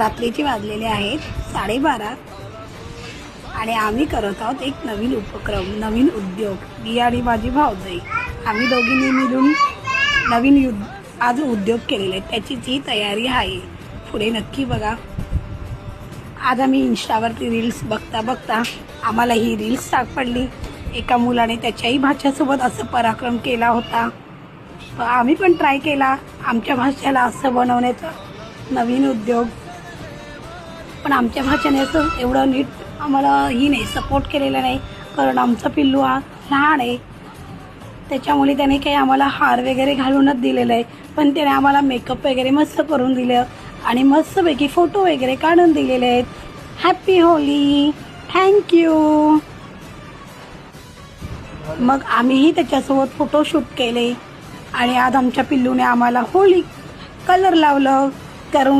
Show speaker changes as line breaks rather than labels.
रात्रीचे वाजलेले आहेत 12:30 आणि आम्ही करत आहोत एक नवीन उपक्रम, नवीन उद्योग. मी आणि माझी भाऊजाई आम्ही दोघींनी मिळून नवीन आज उद्योग केलेले आहेत. त्याची जी तयारी आहे पुढे नक्की बघा. आज आम्ही इंस्टावरती रील्स बघता बघता आम्हाला ही रील्स सापडली. एका मुलाने त्याच्याही भाच्यासोबत असं पराक्रम केला होता. आम्ही पण ट्राय केला आमच्या भाच्याला असं बनवण्याचा नवीन उद्योग. पण आमच्या भाच्याने असं एवढं नीट आम्हाला ही नाही सपोर्ट केलेला नाही, कारण आमचा पिल्लू हा लहान आहे. त्याच्यामुळे त्याने काही आम्हाला हार वगैरे घालूनच दिलेलं आहे. पण त्याने आम्हाला मेकअप वगैरे मस्त करून दिलं आणि मस्तपैकी फोटो वगैरे काढून दिलेले आहेत. Happy Holy, thank you. मग आम्हीही त्याच्यासोबत फोटोशूट केले आणि आज आमच्या पिल्लूने आम्हाला होली कलर लावलं करून